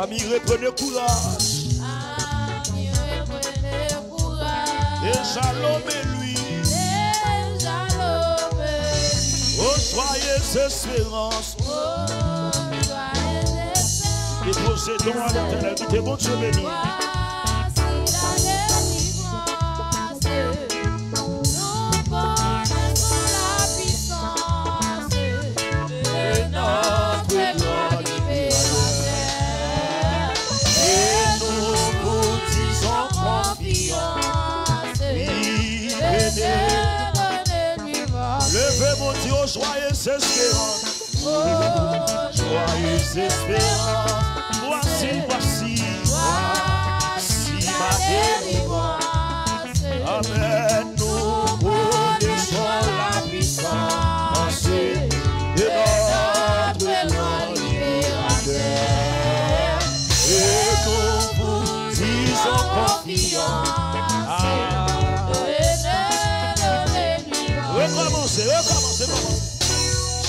Amis, reprenez courage. Et Jalomé lui. Oh, joyeuse espérance. Et possédons à l'éternel qui est bon Dieu béni. Levez mon Dieu, joyeuse espérance. Joyeuse espérance. Voici ma délivrance. Amen. Nous connaissons la puissance de notre grand libérateur. Et nous vous disons confiance. Recommencez.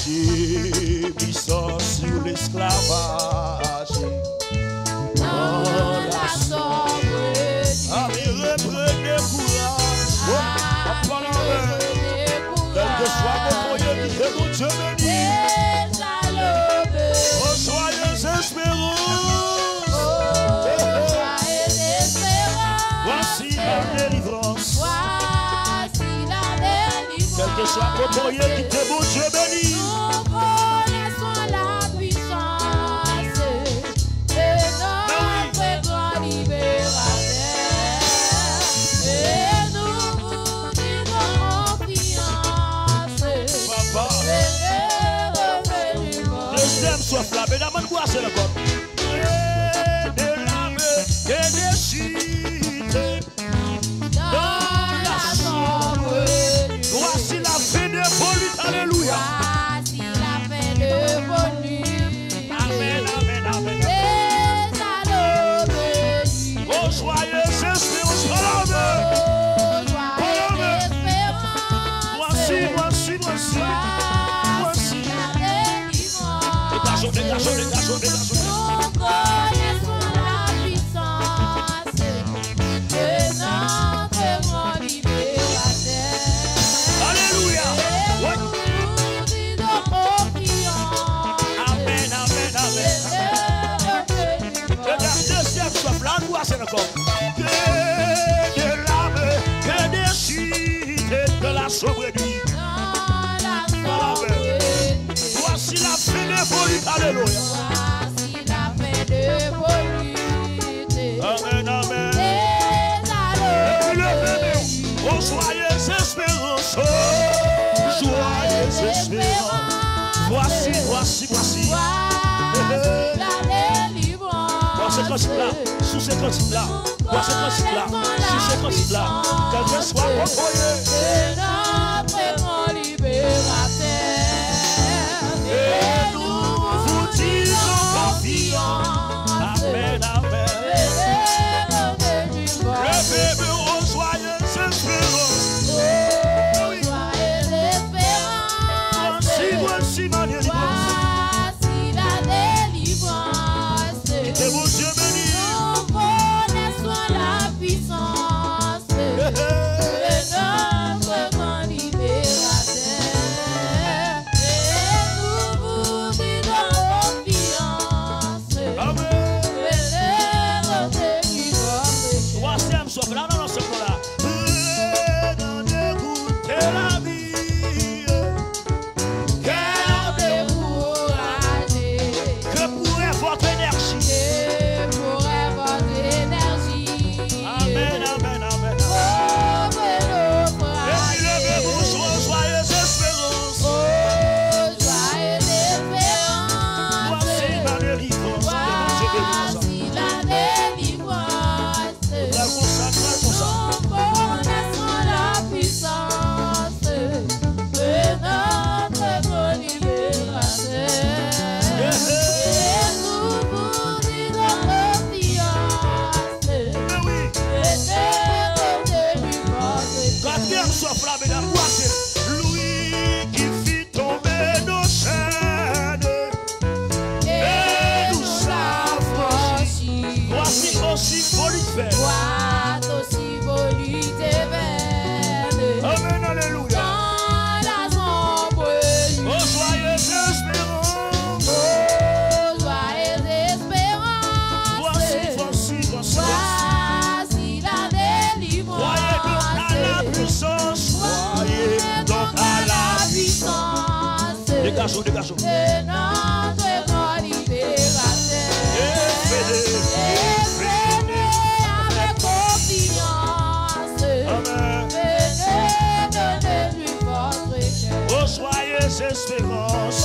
J'ai mis ça sur l'esclavage. Dans la sombre. Amis, reprenez courage. Quel que soit mon moyen, que mon Dieu béni. Oh, joyeuse espérance. Voici la délivrance. Quel que soit mon moyen, que mon Dieu béni. Nous connaissons la puissance de notre grand libérateur. Et nous vous disons confiance. Papa. Deuxième soif là, mesdames, quoi c'est le corps? De l'âme et des chutes dans la chambre. Voici la fin de volute, alléluia. Voici la fin de volute. Amen. Les allons bénis. Oh, joyeuse espérance, Amen. Voici. Dégagons. Nous connaissons la puissance de notre grand libérateur. Alléluia. Et nous disons confiance. Amen. Regardez cette soif là, nous c'est le corps. Que de l'âme, que des chutes de la sobriété. Dans la sobriété. Voici la fin de volute, alléluia. Voici la fin de volute. Amen. Les allons bénis. Oh, joyeuse espérance. Joyeuse espérance. Voici. Voici la délivrance. Voici ce principe-là, sous ce principe-là, voici ce principe-là, sous ce principe-là, quel que soit mon foyer. C'est notre grand libérateur. Et nous vous disons confiance. Amen. Levez-vous aux joyeuses espérances. Voici ma délivrance. Voici la délivrance. Que mon Dieu béni. Nous connaissons la puissance de notre grand libérateur. Dégagez, dégagez. de notre grand libérateur. Venez avec confiance. Amen. Venez donner-lui votre cœur. Oh, soyez espérance. Oh,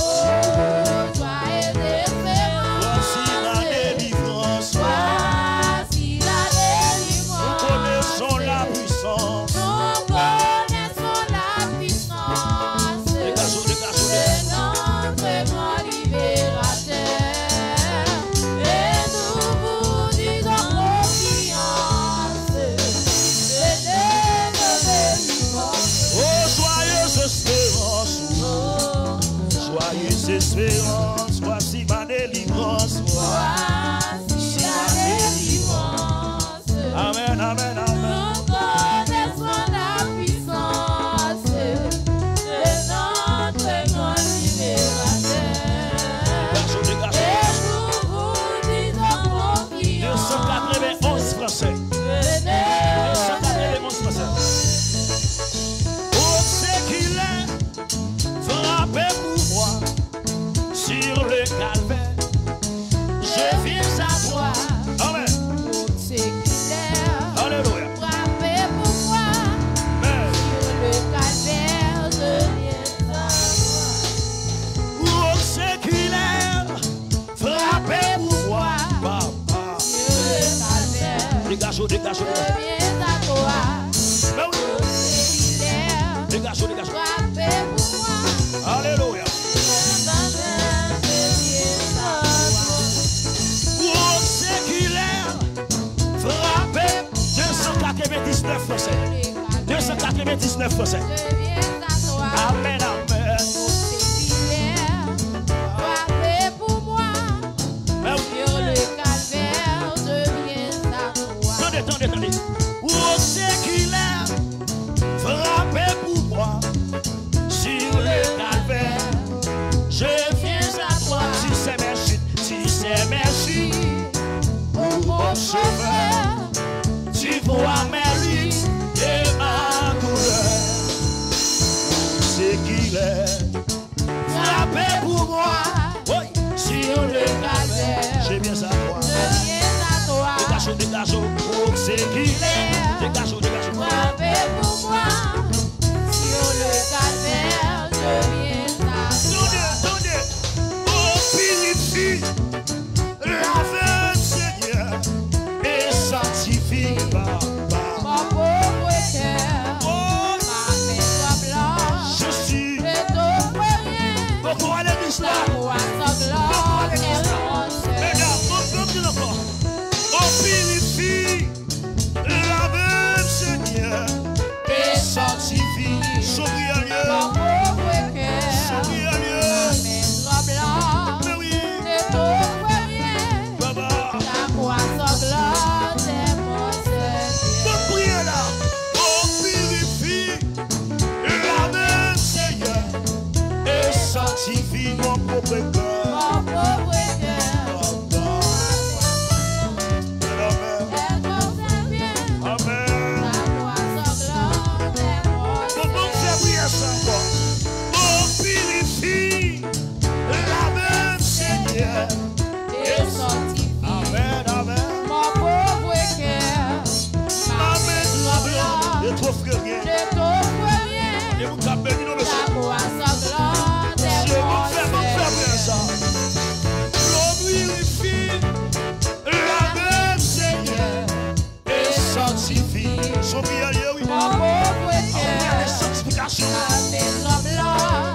soyez espérance. Voici la délivrance. Voici la délivrance. Nous connaissons la puissance. Nous connaissons la puissance Dégagez, dégagez. de notre grand libérateur. Et nous vous disons confiance. Venez donner-lui votre Oh, joyeuse espérance. cœur. Joyeuse espérance. Voici ma délivrance. Voici la délivrance. Amen, amen, amen. Nous connaissons la puissance de notre grand libérateur. Dégagez, dégagez. Et nous vous disons confiance. 291 Français. Venez, 291 Français. Oh, c'est qu'il est frappé pour moi sur le calvaire. Je viens à toi. Amen. c'est qu'il est Alléluia. frappé pour moi. Amen. Sur le calvaire, je viens à toi. Oh, c'est qu'il est frappé pour moi. Papa. Sur le calvaire, Dégagez, dégagez. je viens à toi. Ben oui. C'est qu'il est Dégagez, dégagez. frappé pour moi. Alléluia. Oh, c'est qu'il est frappé. 299 Français. 299 Français. Amen, amen. Ben oui. Attendez, attendez, attendez. Oh, c'est qu'il est frappé pour moi sur le calvaire. Je viens à toi. Si c'est merci, si c'est merci pour mon sauveur. Tu vois mes luttes et ma douleur. C'est qu'il est frappé pour moi. Oui, sur le calvaire. Je viens à toi. Dégagez, dégagez. Oh, c'est qu'il est. Dégagez, dégagez. Attendez, attendez. Oh, purifie la veine, Seigneur, et sanctifie, Papa. Oh, je suis. Pourquoi l'église là? Mesdames, on peut dire encore. Oh, purifie la veine, Seigneur, et sanctifie. Souris à Dieu. Souris à Dieu. Mais oui, Baba. Donc priez là. Oh, purifie la veine, Seigneur, et sanctifie mon propre cœur. Amen. Amen. Comment faire prier ça encore? Oh, purifie la veine, Seigneur, et sanctifie. Amen, amen. Amen, tremblant, et trop frérien. Et vous tapez, nous le Je m'en faire bien ça. L'on purifie la veine, Seigneur, et sanctifie. Son bien, oui. Amen, les sanctifications.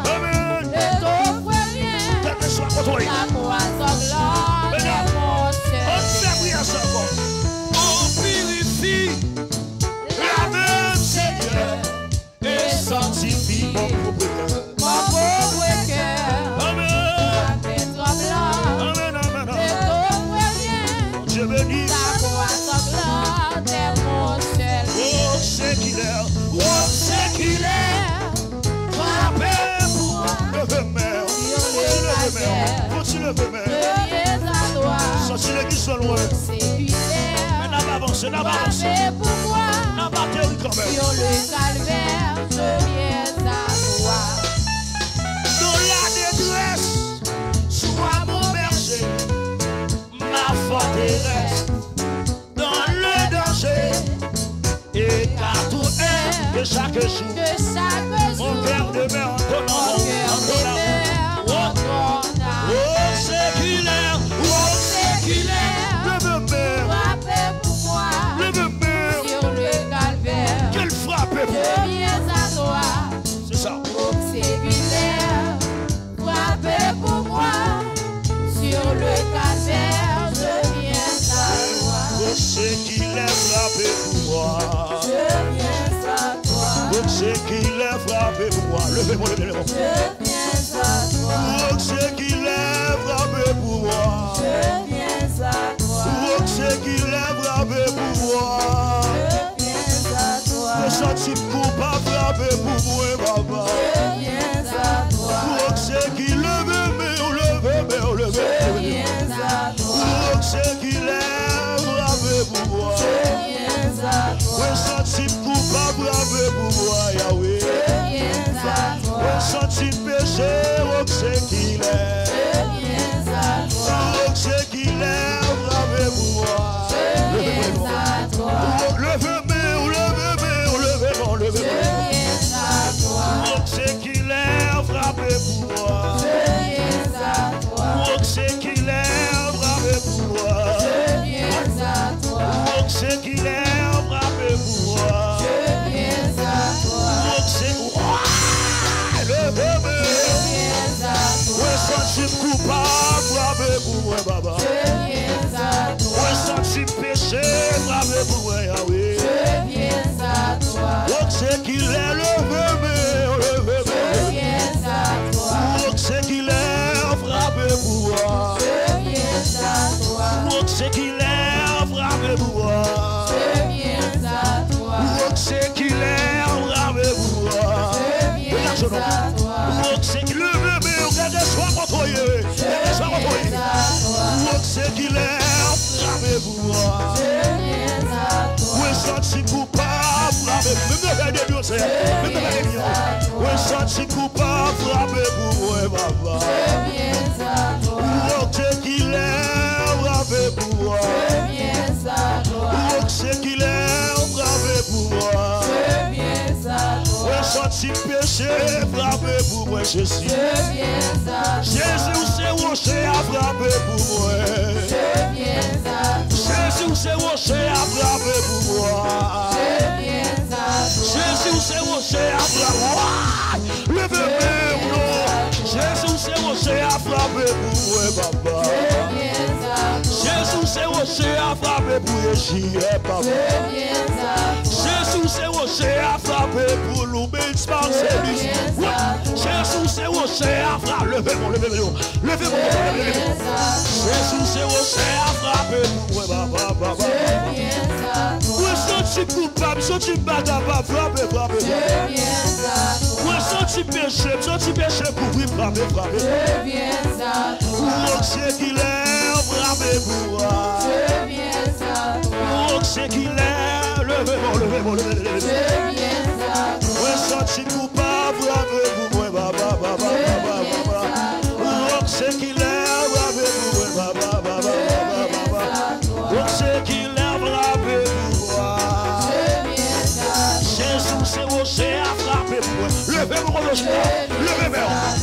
Amen. Quel que soit contre lui. On fait prier ça encore. On purifie la veine, Seigneur, et sanctifie mon propre cœur. Amen. Amen, amen, amen. Dieu béni. Oh, c'est qu'il est. Oh, c'est qu'il est. Frappé pour moi. Levez-moi. Continue, levez-moi. Sorti l'église de loin. Mais n'a pas avancé, n'a pas avancé. N'a pas terri quand même. Sur le calvaire, je viens à toi. Dans la forteresse, dans le danger, et car tout est de chaque jour. Mon cœur demeure en ton amour, oh, c'est qu'il est, oh, c'est qu'il est, le même, Frappé pour moi le même, sur le calvaire. quel frappé pour Je viens à toi. c'est ça. Séculaire, frappé pour moi, sur le calvaire, je viens à toi. Oh, c'est qu'il est frappé pour moi. Je viens à toi. Oh, c'est qu'il est frappé pour moi. Levez-moi, levez-moi. Je viens à toi. Oh, c'est qu'il est frappé pour moi. Je viens à toi. Oh, c'est qu'il est frappé pour moi. Je viens à toi. Le sentiment coupable frappé pour moi, papa. Je viens à toi. Oh, c'est qu'il est Je viens à toi. oh, c'est qu'il est frappé pour moi. Je viens à toi. Le sentiment coupable frappé pour moi, Yahweh. Je viens à toi. Le sentiment péché, oh, c'est qu'il est. Je viens à toi. Oh, c'est qu'il est frappé pour moi. Je viens à toi. Oh, levez-moi, levez-moi, levez-moi, Je levez-moi. viens à toi. Oh, c'est qu'il est frappé pour moi. Je viens à toi. Oh, c'est qu'il est frappé pour moi. Je viens à toi. Oh, c'est qu'il est frappé pour moi. Je viens à toi. Oh, c'est levez-moi. Je viens à toi. Ouais, sentiment coupable frappé pour moi, Baba. Je viens à toi. Ouais, sentiment péché frappé pour moi, Yahweh. Je viens à toi. Oh, c'est qu'il est levez-moi, levez-moi. Je viens à toi. Oh, c'est qu'il est frappé pour moi. Je viens à toi. Oh, c'est qu'il est frappé pour moi. Je viens à toi. Oh, c'est qu'il est frappé pour moi. Je viens à toi. Oh, c'est qu'il est bébé, regardez, sois contrôlé. Sois contrôlé. Oh, c'est qu'il est frappé pour moi. Je viens à toi. Oui, senti coupable frappé. Même les deux, c'est. Même les deux. Oui, senti coupable frappé pour moi, papa. Je viens à toi. Oh, c'est qu'il est frappé pour moi. Je viens à toi. Oh, c'est qu'il est frappé pour moi. Je viens à toi. Oui, senti péché frappé pour moi, Jésus. Je viens à toi. Jésus, c'est rocher à frapper pour moi. Je viens à toi. Jésus, c'est rocher à frapper pour moi. Je viens à toi. Jésus, c'est rocher à frapper. Levez-moi, non. Jésus, c'est rocher à frapper pour moi, papa. Je viens à toi. Jésus, c'est rocher à frapper pour Yeshua, papa. Je viens à toi. Jésus, c'est rocher à frapper pour l'obéissance par service. Jésus, c'est rocher à frapper. Levez-moi, levez-moi. Levez-moi, levez-moi. Jésus, c'est rocher à frapper pour moi, papa. Je viens à toi. Oui, senti coupable, senti bagaba, frapper, frapper. Je viens à toi. Oui, senti péché, couvrir, frapper, frapper. Je viens à toi. Oh, c'est qu'il est frappé pour moi. Je viens à toi. Oh, c'est qu'il est. Levez-moi, levez-moi, levez-moi. Je viens à toi. Oui, senti coupable, frappé pour moi, papa, papa, papa. Oh, c'est qu'il est frappé pour moi, papa, papa, papa. Oh, c'est qu'il est frappé pour moi. Jésus, c'est rocher à frapper pour moi. Levez-moi, levez-moi.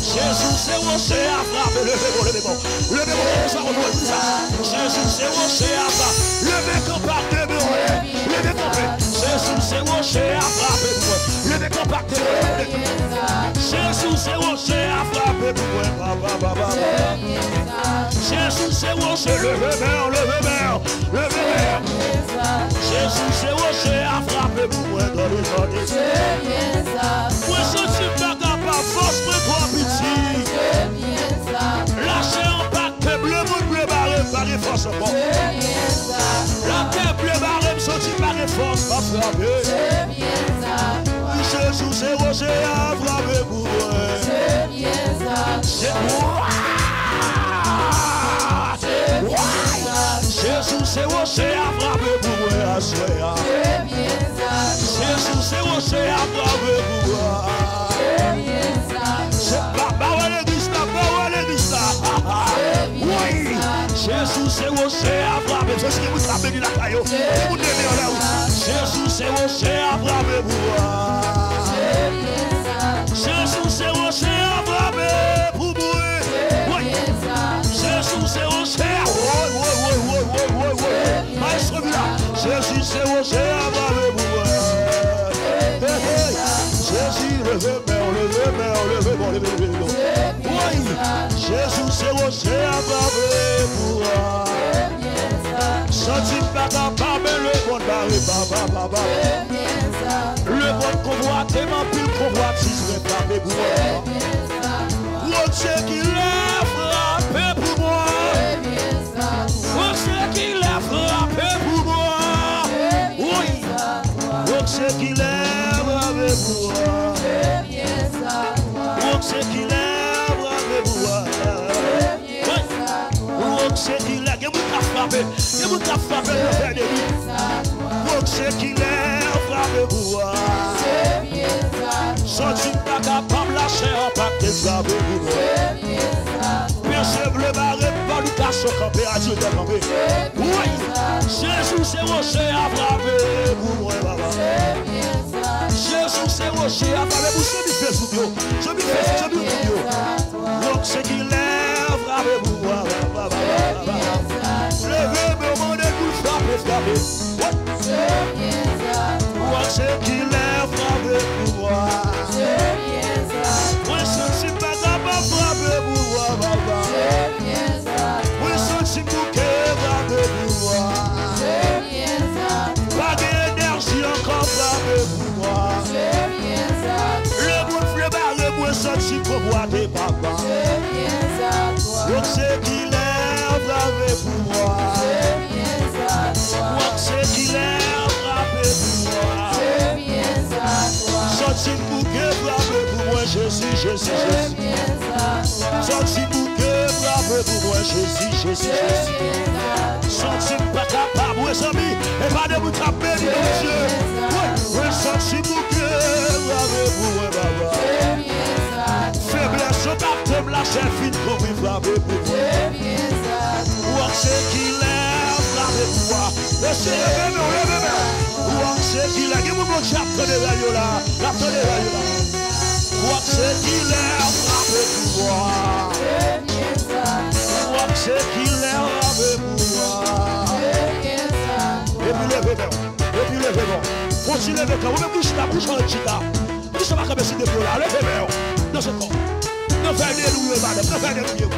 Jésus, c'est rocher à frapper. Levez-moi, levez-moi. Levez-moi, Jésus, c'est rocher à frapper. Levez compactement. Levez compactement. Jésus, c'est rocher à frapper pour moi. Levez compactement. Jésus, c'est rocher à frapper pour moi. Jésus, c'est rocher. Levez-moi, levez-moi. Levez-moi. Jésus, c'est rocher à frapper pour moi dans les années. Moi, je suis pas capable, force moi toi petit. Lâchez en paquet, bleu, bleu, barré, par les forces. La terre bleu, barré, me sortit par les forces, pas frapper. Jésus, c'est rocher à frapper pour moi. C'est moi. Jésus, c'est rocher à frapper pour moi, à soir. Jésus, c'est rocher à frapper pour moi. C'est pas l'église là, pas l'église là. Oui, Jésus c'est rocher à frapper. C'est ce qui vous a béni la caillou. Vous devez là. Jésus c'est rocher à frapper pour moi. Jésus c'est rocher à frapper pour moi. Jésus c'est rocher. Maestro Villa. Jésus c'est rocher à frapper pour moi. Jésus levez-moi. Oui, Jésus c'est rocher à frapper pour moi. Senti pas capable le bon barré, le bon convoitement, puis le convoitise serait frappé pour moi. Rocher qui l'a frappé pour moi. Rocher qui l'a frappé pour moi. Oui, Rocher qui l'a frappé pour moi. Rocher qui l'a frappé pour moi. Rocher qui l'a frappé. Il vous a frappé le père de lui. Rocher qui l'a frappé pour moi. Senti pas capable lâcher un paquet frappé pour moi. Percevre le barré par le casse campé à Dieu de campé. Oui, Jésus c'est rocher à frapper pour moi, papa. Jésus c'est rocher à frapper pour ceux qui fait sous Dieu. Je me fais sous Dieu. Rocher qui l'a frappé pour moi, papa. Levez-moi, mon Dieu, pour frapper. Rocher qui l'a frappé pour moi. Moi, je ne suis pas capable de frapper pour moi, papa. Moi, je ne suis pas capable de frapper pour moi. Pas d'énergie encore frapper pour moi. Le bon frère, le bon senti pour moi, des papa. Donc, c'est qu'il est frappé pour moi. Donc, c'est qu'il est frappé pour moi. Senti bouquet frappé pour moi, Jésus. Senti bouquet frappé pour moi, Jésus. Senti pas capable, oui, amis, et pas de vous taper, Dieu. Oui, senti bouquet frappé pour moi, papa. Faiblesse, je t'aime la chair fine pour lui frapper pour moi. Ou c'est qu'il est frappé pour moi. Laissez c'est qu'il a, mon chaptre de radio là, la de radio là. C'est qu'il est frappé pour moi. C'est qu'il est frappé pour moi. Et puis levez-moi. Continuez avec moi. Vous bouchez la bouche en chita. Vous savez pas si de là, levez-moi. Dans ce corps. Nous faisons des nuits, madame. Nous faisons des nuits.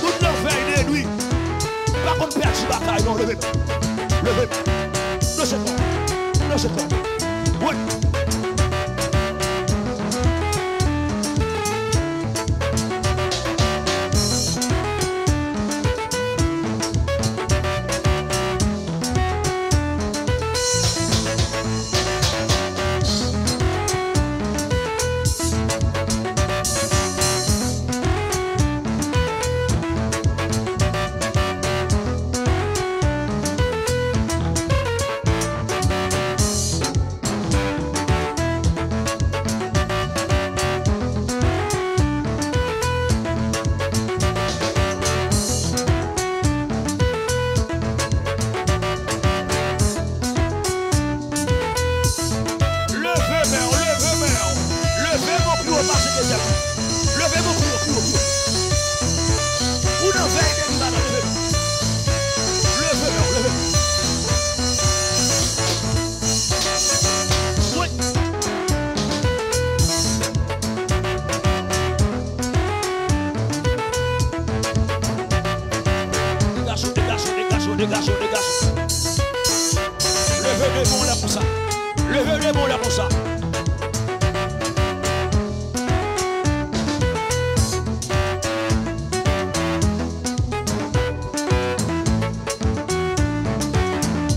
Nous faisons des nuits. Par contre, perdre la bataille, non, levez-moi. Levez-moi. Dans ce corps. Dans ce corps. Oui. Levez-moi là pour ça. Levez-moi là pour ça.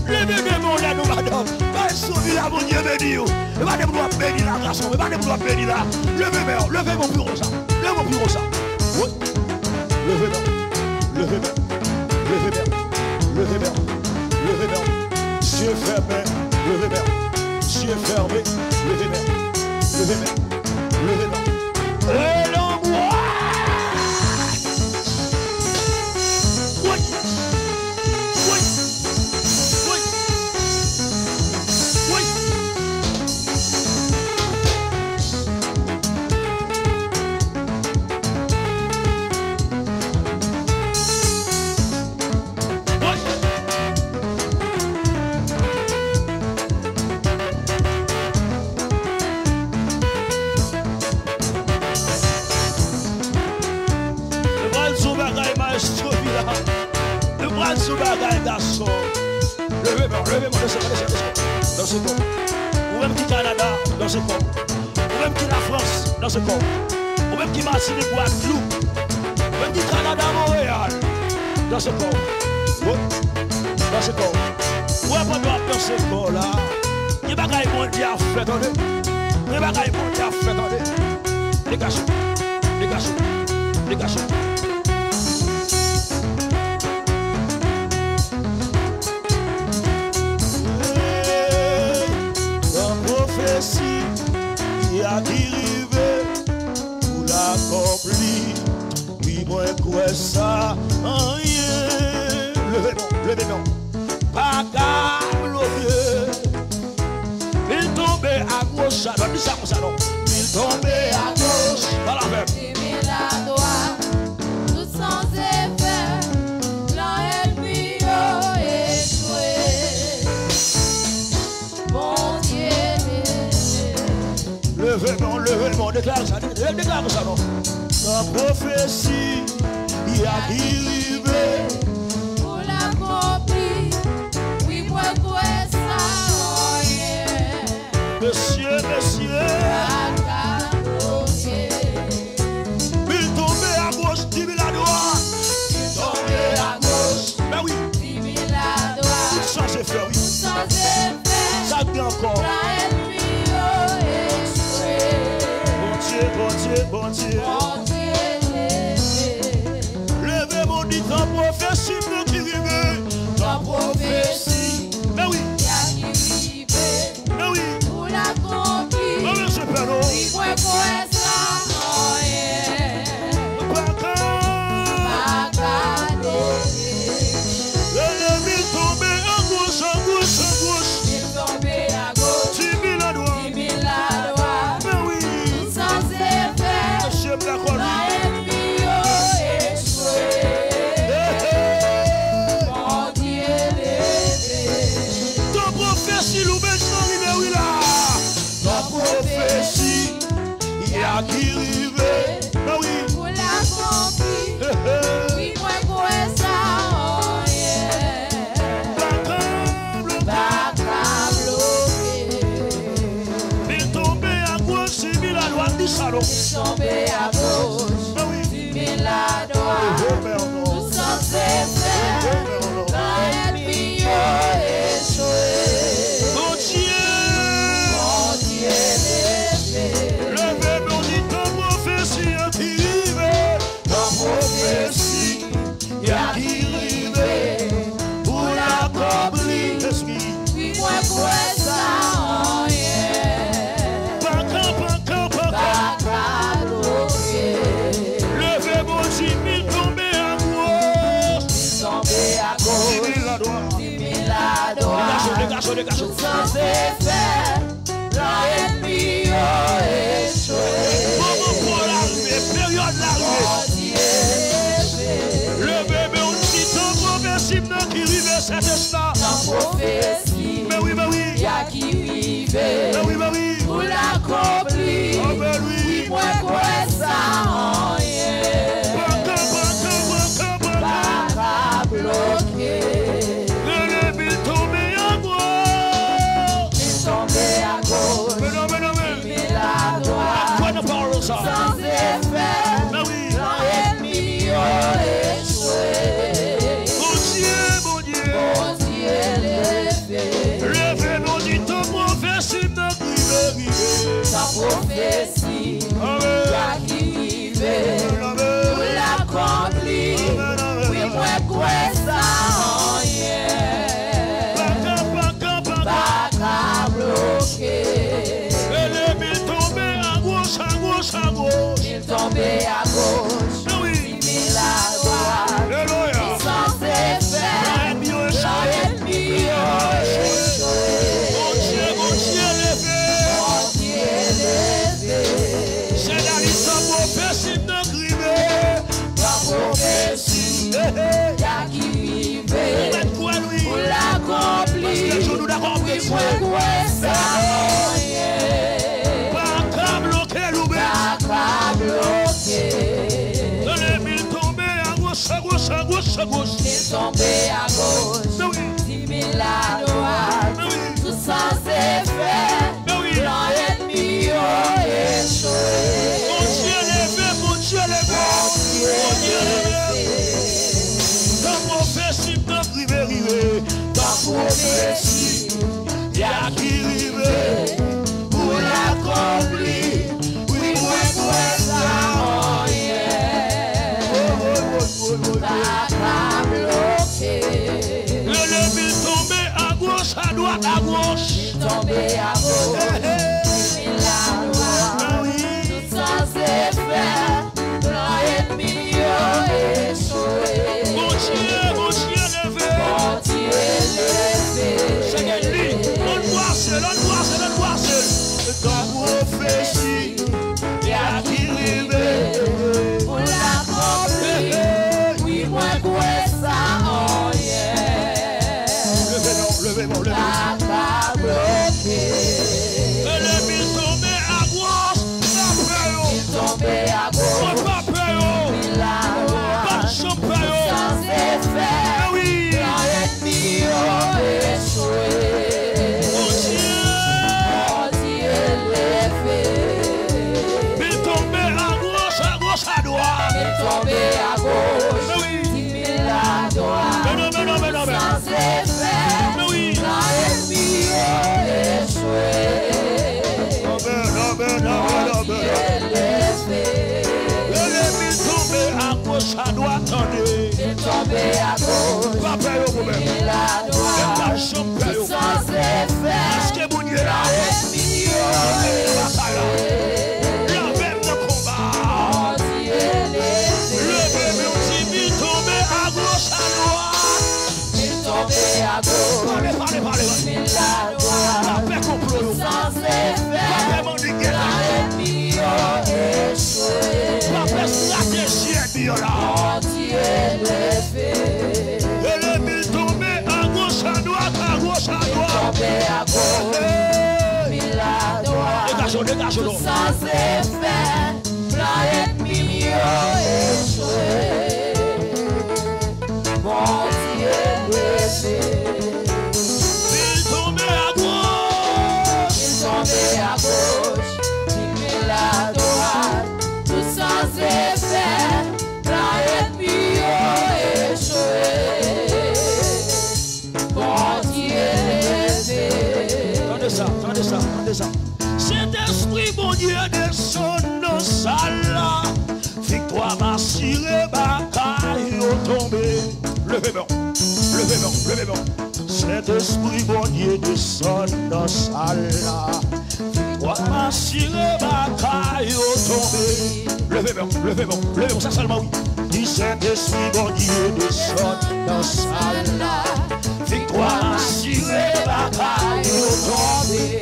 Levez-moi là, nous, madame. Pas sauver la mon Dieu béni. Et pas de vouloir bénir la grâce. Et pas de vouloir bénir là. Levez-moi, levez mon bureau ça. Levez mon bureau ça. Oui. Levez-moi. Levez-moi. Levez-moi. Levez-moi. Levez-moi. Cieux fermé. Levez-moi. Cieux fermé. Levez-moi. Levez-moi. Levez-moi. Et l'angoisse. Oui. bagaille garçon. Levez-moi, levez-moi, dans ce corps. Ou même qui Canada, dans ce corps. Ou même qui la France, dans ce corps. Ou même qui Martinique, Guadeloupe. Ou même qui Canada, Montréal, dans ce corps. Dans ce corps. Ou après dans ce corps là, il y a bagaille mondial à faire, attendez. Il y a bagaille mondial à faire, attendez. Dégagez, dégagez, dégagez. Qui a dérivé pour l'accomplir. Oui, moi, quoi ça? Rien. Levez-moi. Pas câble au vieux. Il tombait à gauche. Non, dis ça comme ça, non. Il tombait à gauche. Dans la même. Il met la droite. Tout sans effet. L'ennemi a échoué. Mon Dieu. Levez-moi, déclare ça, non. La prophétie, il a dérivé. Pour l'accomplir, oui, moi, quoi ça, Monsieur, il tombait à gauche, 10 000 à droite. Il tombait à gauche, ben oui. 10 000 à droite. Sans effet, oui. Sans effet. Ça vient encore. Bon Dieu. Levez mon dit ta prophétie qui rive. Ta prophétie. Mais oui. Mais oui. Pour l'accomplir. Mais oui, c'est pas non. Oui, moi, quoi ça, l'ennemi tombé à gauche. il tombait à gauche. 10 000 à droite. 10 000 à droite. Mais oui. Sans effet. Monsieur Blackwell. L'ennemi a échoué. Mon Dieu levé. Ta prophétie, l'ouverture, mais oui là. Ta prophétie, il y a qui rive. Mais oui. Pour l'accomplir. Oui, moi, quoi ça, pas qu'à bloquer. Il tombait à gauche, 6 000 à droite, 10 salons. Il tombait à gauche. Mais oui. 10 000 à droite. Tout sans effet. L'ennemi a échoué. Mon Dieu, levé. levez mon dit ta prophétie qui rive. Ta prophétie qui rive. Pour l'accomplir. Oui, moi, quoi ça, Pas pas qu'à bloquer. levez mon dit, il tombait à gauche. Il tombait à 10 gauche. 000 à droite. 10 000 à droite. Dégagez. Sans effet. L'ennemi a échoué. Moment pour l'arrivée, période l'arrivée. Mon Dieu levé. Le bébé, on dit ton prophétie qui rive cet instant. Ta prophétie. Mais oui. Y a qui vivait. Mais oui. Pour l'accomplir. Oh ben oui. Moi, quoi ça, pas qu'à bloquer. Le tombé à gauche. Il tombait à gauche. Mais non. Il à droite. Quoi ne parle ça? Sans effet. Mais oui. L'ennemi a échoué. Mon Dieu. Mon Dieu levé. Levez mon dit ton prophétie qui rive. Ta prophétie. Y a qui vivait. Pour l'accomplir. Oui, moi, quoi ça, pas qu'à bloquer. Il tombait à gauche. Il tombait à gauche. Mais oui. 10 000 à droite. Alléluia. Sans effet. L'ennemi a échoué. Mon Dieu levé. Mon Dieu levé. C'est la liste de prophétie de rive. Ta prophétie. Y a qui vivait. Quoi lui? Pour l'accomplir. Parce que je nous d'accord. Oui, moi, quoi ça, Pas qu'à bloquer l'oubli. pas qu'à bloquer. Le mille tombé à gauche. à gauche. Il tombait à gauche, 10 000 à droite, tout sans effet, plan ennemi échoué. Mon Dieu levé, mon Dieu levé, mon Dieu levé. Dans prophétie, dans privé, dans prophétie, il y a qui rive pour l'accomplir. Oui, moi, ça en rien. Pas bloqué. Le levé tombé à gauche, à droite, à gauche. Il tombait à gauche, 10 000 à droite, tout sans effet, plan ennemi échoué. Mon Dieu levé. Mon Dieu levé. C'est lui, l'on voit seul. Dans prophétie, il y a qui rive pour l'accomplir. Oui, moi, quoi ça en rien. Levez-moi. Pas bloqué. Le levé tombé à gauche, Il tombait à gauche, pas peur, il a pas droit, champagne. sans effet, Oui, plan ennemi échoué. mon Dieu. Mon Dieu levé. Il tombé à gauche, à droite. Il tombait à gauche, Oui. 10 000 à droite, Mais non. sans effet, Oui. plan ennemi échoué. Mon Dieu levé. Le levé tombé à gauche, à droite, attendez. Il tombait à gauche, Pas peur, vous-même. il a droit, Pas champagne. sans effet, Parce que mon Dieu là, ennemi échoué. la même le combat. Mon Dieu levé. Le bébé il tombé à gauche, à droite. Il tombait à gauche, Parlez. il a La droit, paix complot. sans effet, La paix mandiquée. ennemi échoué. La paix stratégie là. Mon Dieu levé. Le bébé tombé à gauche, à droite, à gauche, à droite. Tombé à gauche, il a droit, Dégagez-le. sans effet, plan ennemi échoué. Mon Dieu levé. Il tombé à gauche. Il tombait à gauche, 10 000 à droite, tout sans effet, plan ennemi échoué. Mon Dieu levé. Attendez ça. Saint-Esprit, mon Dieu, descend dans sa là. Victoire m'assurée, bataille au tombé. Levez-moi. Saint-Esprit, mon Dieu, descend dans sa là. Victoire m'assurée, bataille au tombé. Levez-moi, ça seulement oui. Dis Saint-Esprit, mon Dieu, descend dans sa là. Victoire m'assurée, bataille au tombé.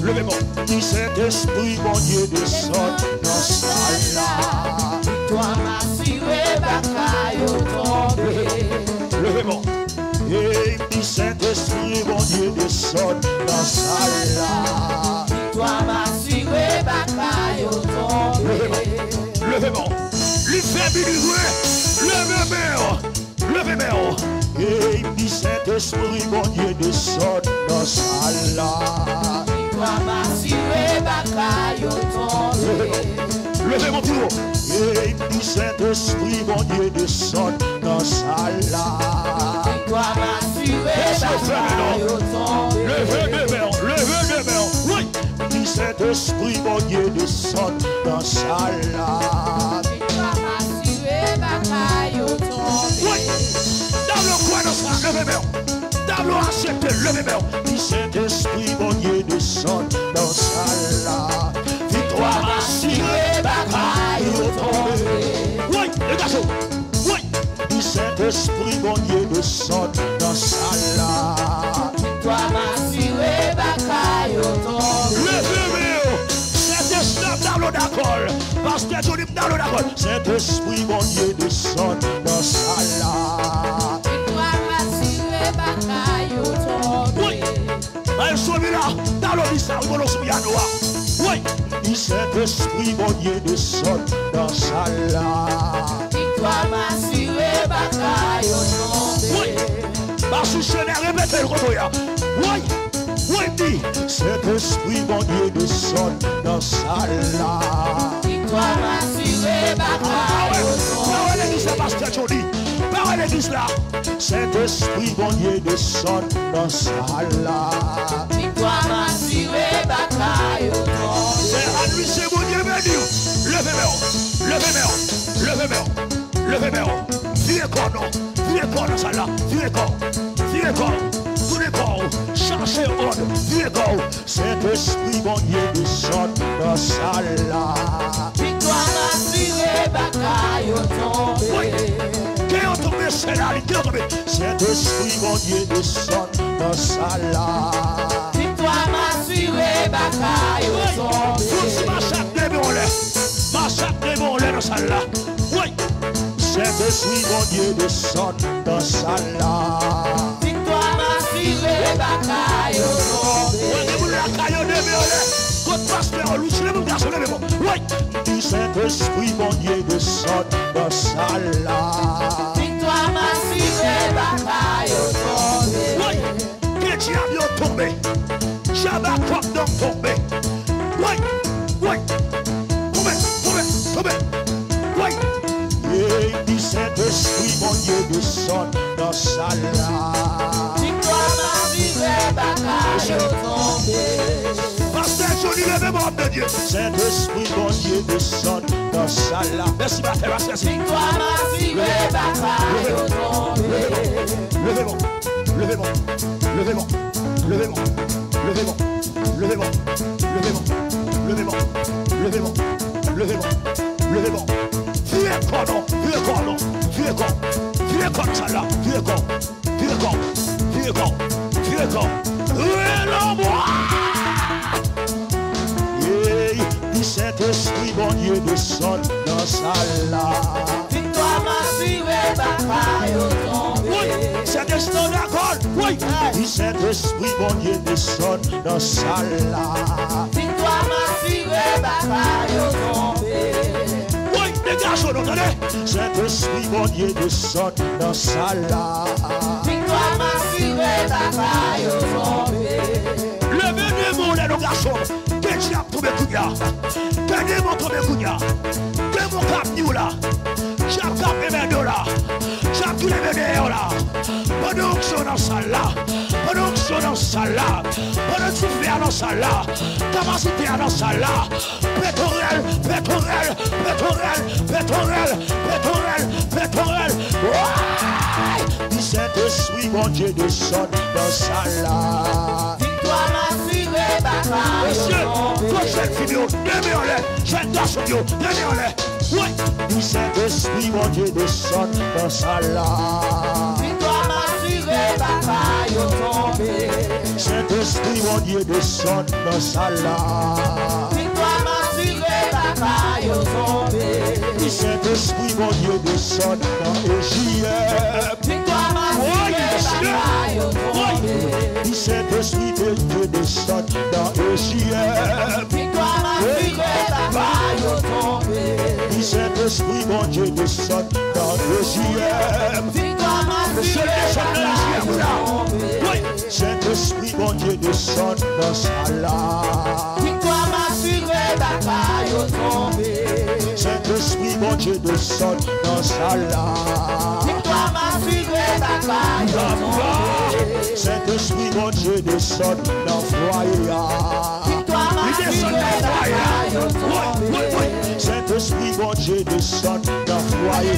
Levez-moi, dis Saint-Esprit, mon Dieu, descend dans sa là. Toi m'assurer, bataille au tombé. Levez-moi, et dis Saint-Esprit, mon Dieu, descend dans sa là. Toi m'assurer, bataille au tombé. Levez-moi, lui fait levez-moi, et dis Saint-Esprit, mon Dieu, descend dans sa là. Toi m'assurer, bataille au tombé. Levez-moi plus haut, et dis Saint-Esprit, mon Dieu, descend dans sa là. Toi m'assurer, bataille au tombé. Levez les mains, oui. Dis Saint-Esprit, mon Dieu, descend dans sa là. Toi m'assurer, bataille au tombé. Oui. Dans le coin de ça, levez les mains. Dans le accepté, levez les mains. Dis Saint-Esprit, mon Dieu, descend dans sa là. Victoire assurée, bataille au tombé. Oui, les garçons. Oui. Dis Saint-Esprit, mon Dieu, descend dans sa là. Toi m'assurer, bataille au tombé. Levez-vous, Saint-Esprit dans l'eau d'accord, parce que tu dis dans l'eau d'accord. Saint-Esprit, mon Dieu, descend dans sa là. Toi m'assurer, bataille au tombé. Oui, elle soit là, dans l'eau ça, on va le noir. Oui, dis Saint-Esprit, mon Dieu, descend dans sa là. Toi m'assurer, bataille Oui. Bassouchenet, répétez le revoyant. Oui. Oui, dit. Cet esprit, mon Dieu, descend dans sa là. Victoire assurée, bataille au sommet. Parole l'église, c'est pasteur Johnny. Parole l'église là. Cet esprit, mon Dieu, descend dans sa là. Victoire assurée, bataille au sommet. C'est à lui, c'est mon Dieu, béni. Levez-moi, levez-moi, levez-moi, levez-moi. Vieux corps, non. Vieux corps dans sa là. Vieux corps, vieux corps. Tous les corps, cherchez ordre, vieux corps. Cet esprit, mon Dieu, descend dans sa là. Victoire assurée, bataille au sommet. Oui. Qui est tombé, c'est là, qui est tombé. Cet esprit, mon Dieu, descend dans sa là. Victoire assurée, bataille au sommet. Tous massacre des bolets. Massacre des bolets dans sa là. Oui. Cet esprit, mon Dieu, descend dans sa là. Victoire assurée, bataille au sommet. Oui, vous la caillou des bolets. Côte pasteur, lui, c'est le même garçon, le même. Oui. Du Saint-Esprit, mon Dieu, descend dans sa là. Victoire assurée, bataille au sommet. Oui. Que diable est tombé. Jabakop donc tombé. Oui. Oui. Tombé, tombé, tombé. Oui. Et du Saint-Esprit, mon Dieu, descend dans sa là. Victoire assurée, bataille au sommet. Pasteur Johnny, levez-moi, de Dieu. Saint-Esprit, mon Dieu, descend dans sa là. Merci, ma frère, merci. Victoire assurée, bataille au sommet. Levez-moi, levez-moi, levez-moi, levez-moi, levez-moi, levez-moi, levez-moi, levez-moi, levez-moi, levez-moi, levez-moi. Vieux corps, vieux corps, vieux corps, vieux corps, ça là, vieux corps, vieux corps, vieux corps, vieux corps. Levez-moi. Du Saint-Esprit, mon Dieu, descend dans sa là. Victoire assurée, bataille au sommet. Oui, c'est destin d'accord. Oui, du Saint-Esprit, mon Dieu, descend dans sa là. Victoire assurée, bataille au sommet. Oui, les garçons, entendez? Saint-Esprit, mon Dieu, descend dans sa là. Victoire assurée, bataille au sommet. Levez-vous, les garçons. Que diable tombe kounya? Que démon tombe kounya? Que mon cap nous là? J'aime cap mes mains là. J'aime tous les médailles là. Pendant que je suis dans sa là. Pendant que je suis dans sa là. Pendant que tu fais dans sa là. Capacité dans sa là. Pétorel, pétorel, pétorel, pétorel, pétorel, pétorel. Ouais! Du Saint-Esprit, mon Dieu, descend dans sa là. Victoire assurée, bataille au Monsieur, sommet. prochaine vidéo, demi-en-l'air, jeune garçon, demi-en-l'air. Oui, du Saint-Esprit, mon Dieu, descend dans sa là. Victoire assurée, bataille au sommet. Saint-Esprit, mon Dieu, descend dans sa là. Victoire assurée, bataille au sommet. Du Saint-Esprit, mon Dieu, descend dans Égypte. Victoire assurée, bataille au sommet. Du Saint-Esprit, mon Dieu, descend dans Égypte. Victoire assurée, bataille au sommet. Du Saint-Esprit, mon Dieu, descend dans Égypte. Victoire assurée, bataille au sommet. Oui, Saint-Esprit, mon Dieu, descend dans sa là. Victoire assurée, bataille au sommet. Saint-Esprit, mon Dieu, descend dans sa là. Victoire assurée, bataille au sommet. Saint-Esprit, mon Dieu, descend dans foyer. Victoire assurée, bataille au sommet. Saint-Esprit, mon Dieu, descend dans foyer.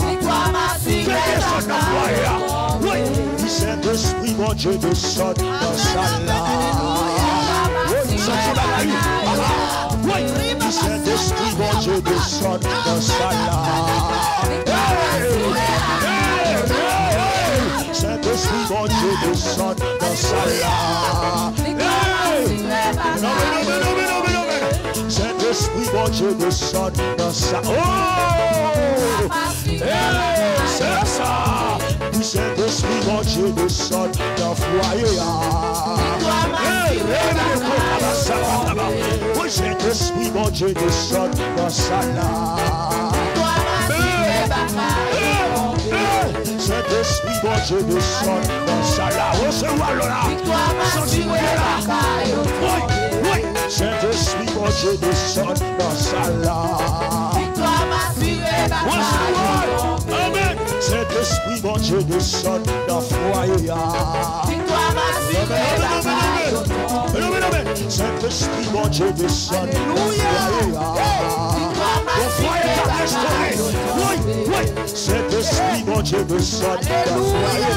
Victoire assurée, bataille au sommet. Saint-Esprit, mon Dieu, descend dans sa là. Oui, Saint-Esprit, mon Dieu, descend dans sa là. Saint-Esprit, mon Dieu, descend dans sa là. Saint-Esprit, mon Dieu, descend dans sa... Oh! C'est ça! Du Saint-Esprit, mon Dieu, descend dans foyer. Oui, Saint-Esprit, mon Dieu, descend dans sa là. Saint-Esprit, bon Dieu, descend dans sa là. Recevoir là. Oui, oui. Saint-Esprit, bon Dieu, descend dans sa là. Amen. Saint-Esprit, bon Dieu, descend dans le foyer. Saint-Esprit, bon Dieu, descend dans le foyer. Oui, oui. Saint-Esprit, bon Dieu, descend dans le foyer.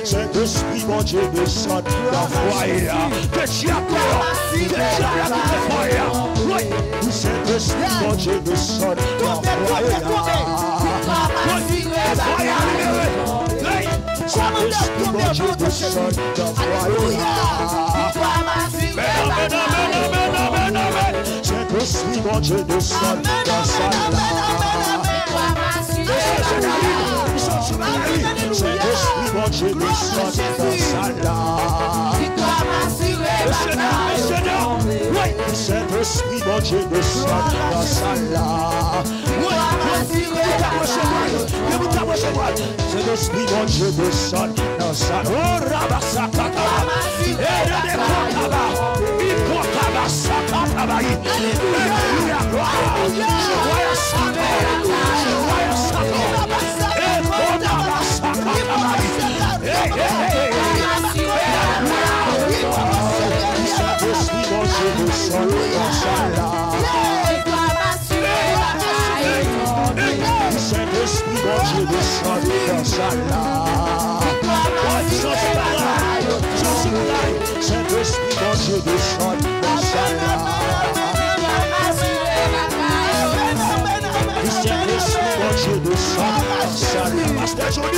Saint-Esprit, mon Dieu, descend dans le foyer. Que tu as peur, que tu as la foyer. Oui, Saint-Esprit, mon Dieu, descend dans le foyer. Saint-Esprit, mon Dieu, descend dans le foyer. Saint-Esprit, mon Dieu, descend dans sa Saint-Esprit, mon Dieu, descend dans sa Saint-Esprit, mon Dieu, descend dans sa Saint-Esprit, mon Dieu, descend dans sa Saint-Esprit, mon Dieu, descend dans sa Saint-Esprit, mon Dieu, descend dans sa Saint-Esprit, mon Dieu, descend dans sa Pasteur Johnny,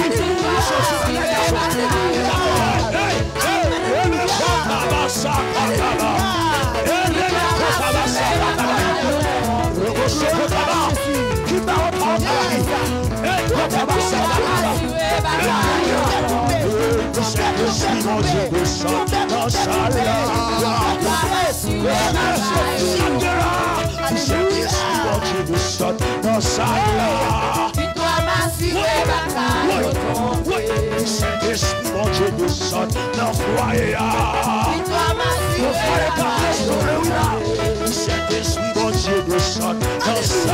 Saint-Esprit, mon Dieu, descend dans sa Saint-Esprit, mon Dieu, descend dans sa Saint-Esprit, mon Dieu, descend dans le foyer. Saint-Esprit, mon Dieu, descend dans sa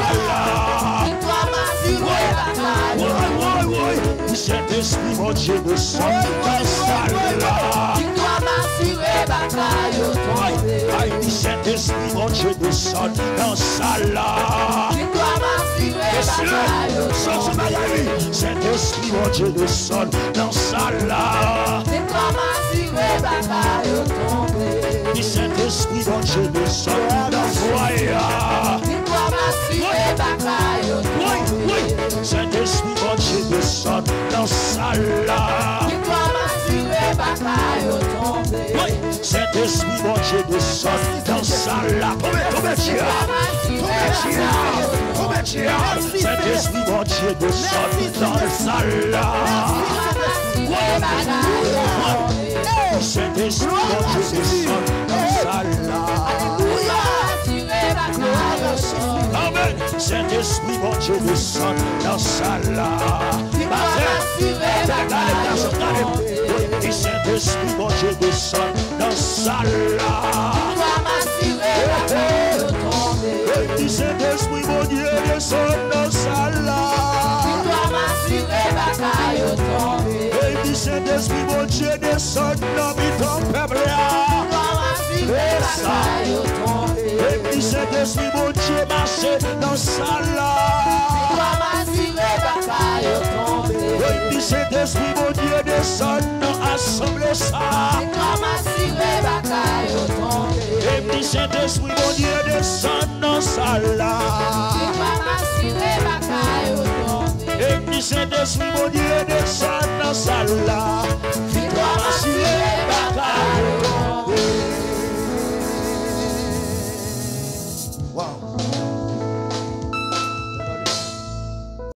Saint-Esprit, mon Dieu, descend dans sa Saint-Esprit, mon Dieu, descend dans sa Saint-Esprit, mon Dieu, descend dans sa Saint-Esprit, mon Dieu, descend dans le foyer. Saint-Esprit, mon Dieu, descend dans sa Saint-Esprit, mon Dieu, descend dans sa Saint-Esprit, mon Dieu, descend dans sa Saint-Esprit, mon Dieu, descend dans sa Amen. Saint-Esprit, mon Dieu, descend dans sa Saint-Esprit, mon Dieu, descend dans sa Saint-Esprit, mon Dieu, descend dans sa Saint-Esprit, mon Dieu, descend dans ton peuple. Saint-Esprit, mon Dieu, marche dans sa Saint-Esprit, mon Dieu, descend dans l'assemblée ça. Saint-Esprit, mon Dieu, descend dans sa Saint-Esprit, mon Dieu, descend dans sa